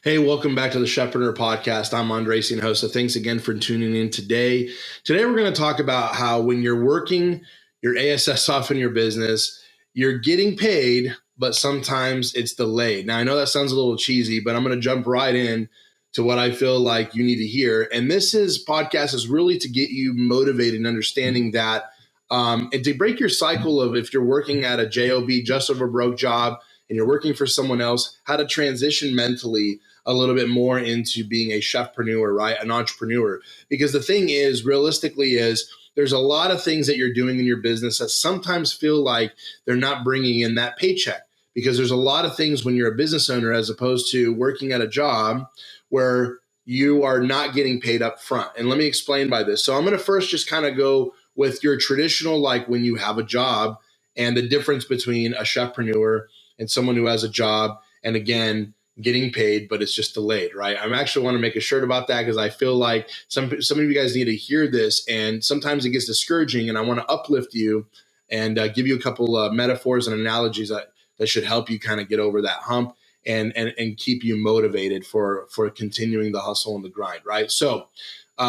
Hey, welcome back to the Chefpreneur podcast. I'm Andres, and host. So thanks again for tuning in today. Today, we're going to talk about how when you're working your ASS off in your business, you're getting paid, but sometimes it's delayed. Now, I know that sounds a little cheesy, but I'm going to jump right in to what I feel like you need to hear. And podcast is really to get you motivated and understanding that, and to break your cycle of if you're working at a job, just over broke job, and you're working for someone else, how to transition mentally a little bit more into being a chefpreneur, right? An entrepreneur. Because the thing is, realistically, is there's a lot of things that you're doing in your business that sometimes feel like they're not bringing in that paycheck. Because there's a lot of things when you're a business owner, as opposed to working at a job where you are not getting paid up front. And let me explain by this. So I'm going to first just kind of go with your traditional, like when you have a job and the difference between a chefpreneur and someone who has a job. And again, getting paid, but it's just delayed, right? I actually want to make a shirt about that because I feel like some of you guys need to hear this, and sometimes it gets discouraging, and I want to uplift you and give you a couple metaphors and analogies that should help you kind of get over that hump and keep you motivated for continuing the hustle and the grind, right? So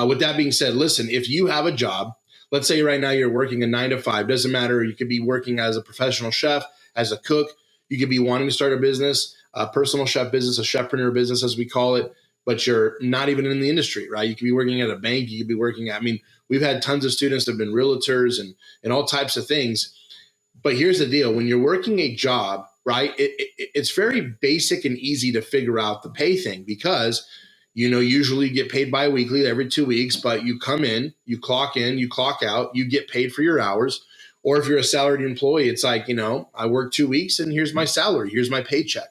with that being said, listen, if you have a job, let's say right now you're working a 9 to 5, doesn't matter. You could be working as a professional chef, as a cook. You could be wanting to start a business, a personal chef business, a chefpreneur business, as we call it, but you're not even in the industry, right? You could be working at a bank. You could be working at, we've had tons of students that have been realtors and all types of things. But here's the deal. When you're working a job, right, it's very basic and easy to figure out the pay thing because, usually you get paid biweekly every 2 weeks, but you come in, you clock out, you get paid for your hours. Or if you're a salaried employee, it's like, I work 2 weeks and here's my salary, here's my paycheck.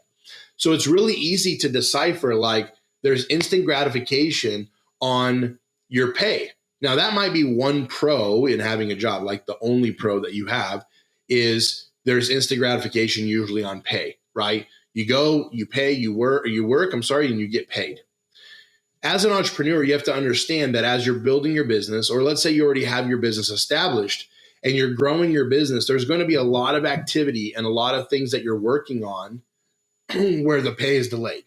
So it's really easy to decipher, like there's instant gratification on your pay. Now that might be one pro in having a job, like the only pro that you have is there's instant gratification usually on pay, right? You go, you pay, you work, and you get paid. As an entrepreneur, you have to understand that as you're building your business, or let's say you already have your business established and you're growing your business, there's going to be a lot of activity and a lot of things that you're working on where the pay is delayed,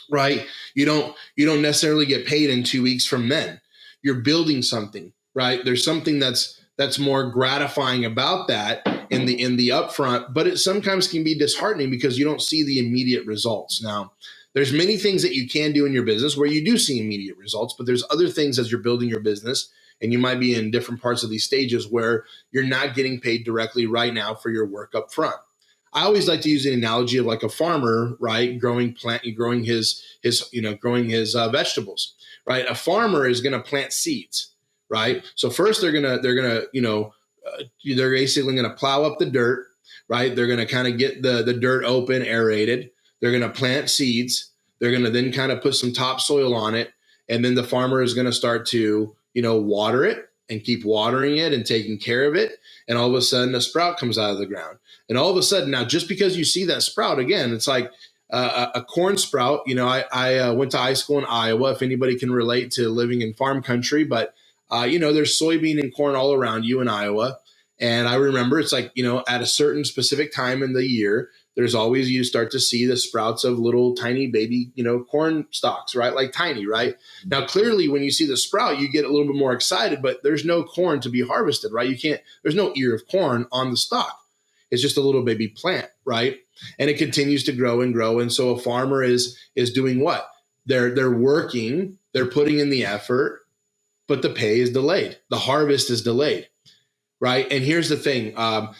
right? You don't necessarily get paid in 2 weeks from then. You're building something, right? There's something that's more gratifying about that in the upfront, but it sometimes can be disheartening because you don't see the immediate results. Now, there's many things that you can do in your business where you do see immediate results, but there's other things as you're building your business, and you might be in different parts of these stages where you're not getting paid directly right now for your work up front. I always like to use the analogy of like a farmer, right? Growing his vegetables, right? A farmer is going to plant seeds, right? So first they're basically going to plow up the dirt, right? They're going to kind of get the dirt open, aerated. They're going to plant seeds. They're going to then kind of put some topsoil on it. And then the farmer is going to start to, water it and keep watering it and taking care of it. And all of a sudden a sprout comes out of the ground. And all of a sudden now, just because you see that sprout, again, it's like a corn sprout. I went to high school in Iowa, if anybody can relate to living in farm country, but there's soybean and corn all around you in Iowa. And I remember it's like, at a certain specific time in the year, there's always, you start to see the sprouts of little tiny baby, corn stalks, right? Like tiny, right? Now, clearly when you see the sprout, you get a little bit more excited, but there's no corn to be harvested, right? There's no ear of corn on the stalk. It's just a little baby plant, right? And it continues to grow and grow. And so a farmer is doing what? They're working, they're putting in the effort, but the pay is delayed. The harvest is delayed. Right. And here's the thing.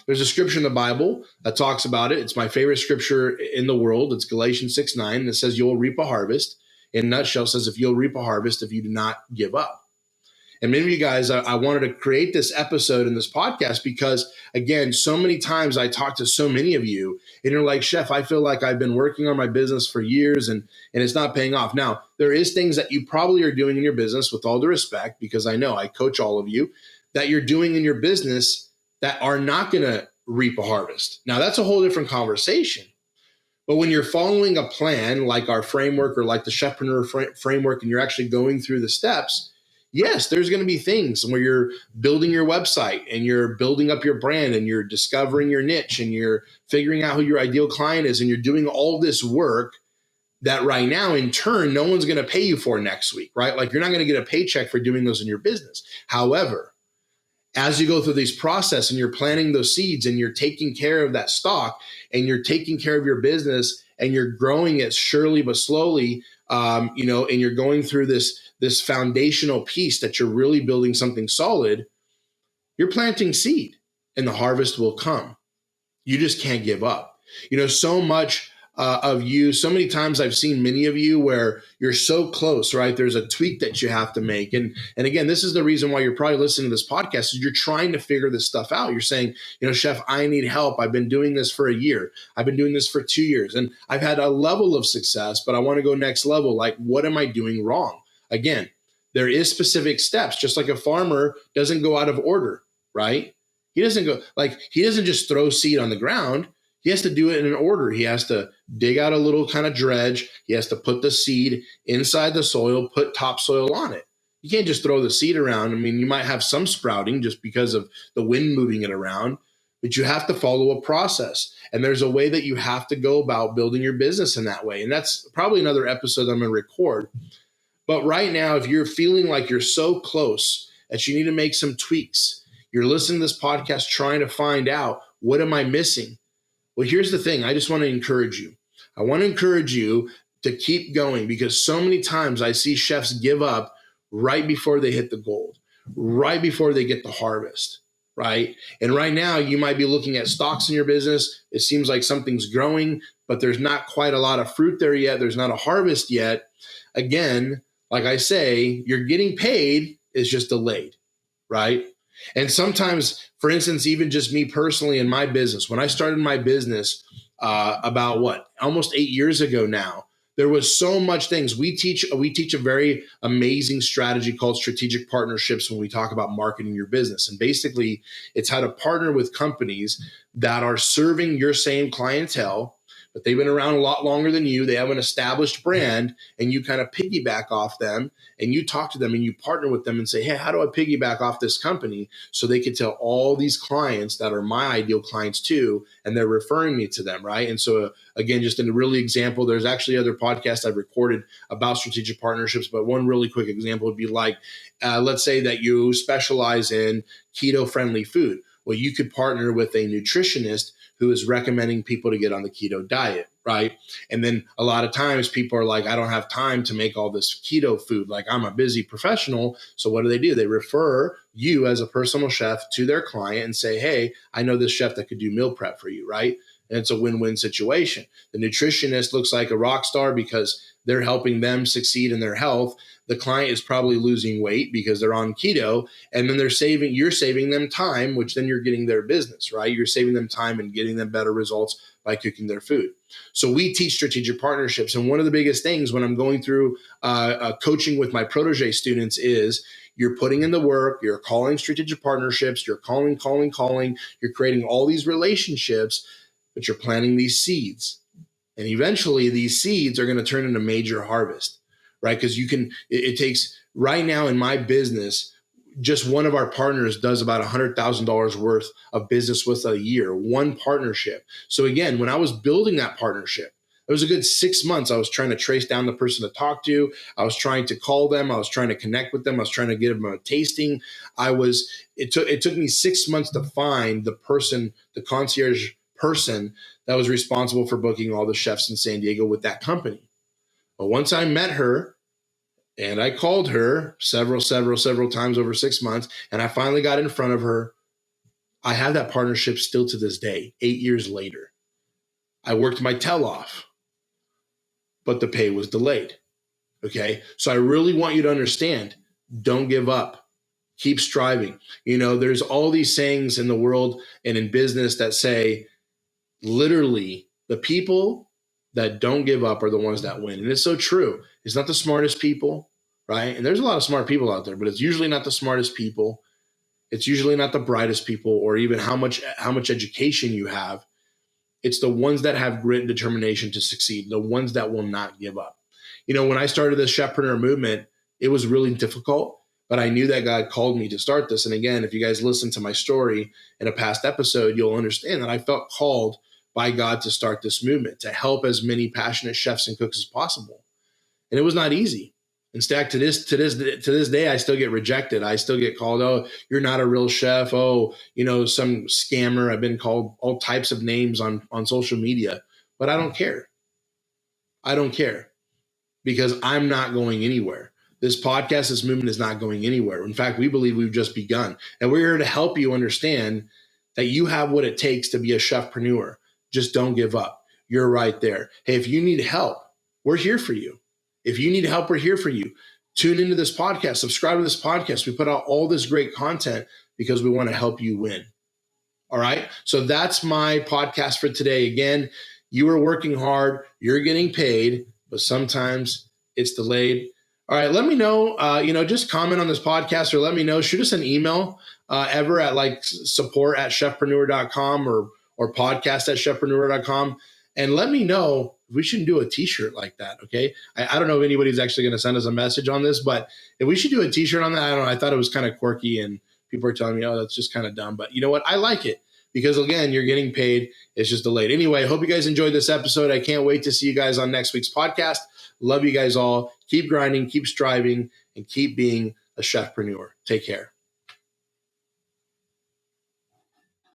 There's a scripture in the Bible that talks about it. It's my favorite scripture in the world. It's Galatians 6:9. And it says, you'll reap a harvest. In a nutshell, says, if you'll reap a harvest, if you do not give up. And many of you guys, I wanted to create this episode in this podcast because, again, so many times I talk to so many of you and you're like, Chef, I feel like I've been working on my business for years and it's not paying off. Now, there is things that you probably are doing in your business, with all due respect, because I know I coach all of you, that you're doing in your business that are not going to reap a harvest. Now, that's a whole different conversation. But when you're following a plan like our framework or like the Chefpreneur framework, and you're actually going through the steps, yes, there's going to be things where you're building your website and you're building up your brand and you're discovering your niche and you're figuring out who your ideal client is and you're doing all this work that right now, in turn, no one's going to pay you for next week, right? Like you're not going to get a paycheck for doing those in your business. However, as you go through this process and you're planting those seeds and you're taking care of that stock and you're taking care of your business and you're growing it surely but slowly, and you're going through this foundational piece that you're really building something solid, you're planting seed and the harvest will come. You just can't give up. So much of you, so many times I've seen many of you where you're so close, right? There's a tweak that you have to make. And again, this is the reason why you're probably listening to this podcast is you're trying to figure this stuff out. You're saying, Chef, I need help. I've been doing this for a year. I've been doing this for 2 years and I've had a level of success, but I want to go next level. Like, what am I doing wrong? Again, there is specific steps, just like a farmer doesn't go out of order, right? He doesn't just throw seed on the ground. He has to do it in an order. He has to dig out a little kind of dredge. He has to put the seed inside the soil, put topsoil on it. You can't just throw the seed around. I mean, you might have some sprouting just because of the wind moving it around, but you have to follow a process. And there's a way that you have to go about building your business in that way. And that's probably another episode I'm going to record. But right now, if you're feeling like you're so close that you need to make some tweaks, you're listening to this podcast trying to find out, what am I missing? Well, here's the thing. I just want to encourage you. I want to encourage you to keep going because so many times I see chefs give up right before they hit the gold, right before they get the harvest, right? And right now you might be looking at stocks in your business. It seems like something's growing, but there's not quite a lot of fruit there yet. There's not a harvest yet. Again, like I say, you're getting paid, it's just delayed, right? And sometimes, for instance, even just me personally in my business, when I started my business about almost 8 years ago now, there was so much things. We teach a very amazing strategy called strategic partnerships when we talk about marketing your business. And basically, it's how to partner with companies that are serving your same clientele, but they've been around a lot longer than you. They have an established brand, and you kind of piggyback off them, and you talk to them and you partner with them and say, hey, how do I piggyback off this company so they can tell all these clients that are my ideal clients too, and they're referring me to them, right? And so again, just in a really example, there's actually other podcasts I've recorded about strategic partnerships, but one really quick example would be like, let's say that you specialize in keto-friendly food. Well, you could partner with a nutritionist who is recommending people to get on the keto diet, right? And then a lot of times people are like, I don't have time to make all this keto food. Like, I'm a busy professional. So what do? They refer you as a personal chef to their client and say, hey, I know this chef that could do meal prep for you, right? And it's a win-win situation. The nutritionist looks like a rock star because they're helping them succeed in their health. The client is probably losing weight because they're on keto, and then you're saving them time, which then you're getting their business, right? You're saving them time and getting them better results by cooking their food. So we teach strategic partnerships. And one of the biggest things when I'm going through coaching with my protege students is you're putting in the work, you're calling strategic partnerships, you're calling, you're creating all these relationships, but you're planting these seeds. And eventually these seeds are going to turn into major harvest, right? Because it takes, right now in my business, just one of our partners does about $100,000 worth of business with a year, one partnership. So again, when I was building that partnership, it was a good 6 months. I was trying to trace down the person to talk to. I was trying to call them. I was trying to connect with them. I was trying to give them a tasting. It took me 6 months to find the person, the concierge person that was responsible for booking all the chefs in San Diego with that company. But once I met her and I called her several times over 6 months, and I finally got in front of her, I have that partnership still to this day, 8 years later. I worked my tail off, but the pay was delayed. Okay. So I really want you to understand, don't give up. Keep striving. There's all these sayings in the world and in business that say, literally, the people that don't give up are the ones that win. And it's so true. It's not the smartest people, right? And there's a lot of smart people out there, but it's usually not the smartest people. It's usually not the brightest people, or even how much education you have. It's the ones that have grit and determination to succeed, the ones that will not give up. When I started this Chefpreneur movement, it was really difficult, but I knew that God called me to start this. And again, if you guys listen to my story in a past episode, you'll understand that I felt called by God to start this movement, to help as many passionate chefs and cooks as possible. And it was not easy. In fact, to this day, I still get rejected. I still get called, oh, you're not a real chef. Oh, some scammer. I've been called all types of names on social media, but I don't care. I don't care because I'm not going anywhere. This podcast, this movement is not going anywhere. In fact, we believe we've just begun. And we're here to help you understand that you have what it takes to be a chefpreneur. Just don't give up. You're right there. Hey, if you need help, we're here for you. If you need help, we're here for you. Tune into this podcast, subscribe to this podcast. We put out all this great content because we want to help you win. All right. So that's my podcast for today. Again, you are working hard, you're getting paid, but sometimes it's delayed. All right. Let me know, just comment on this podcast or let me know, shoot us an email ever at support@chefpreneur.com or podcast@chefpreneur.com. And let me know if we shouldn't do a t-shirt like that. Okay. I don't know if anybody's actually going to send us a message on this, but if we should do a t-shirt on that, I don't know. I thought it was kind of quirky and people are telling me, oh, that's just kind of dumb. But you know what? I like it because, again, you're getting paid. It's just delayed. Anyway, I hope you guys enjoyed this episode. I can't wait to see you guys on next week's podcast. Love you guys all. Keep grinding, keep striving, and keep being a chefpreneur. Take care.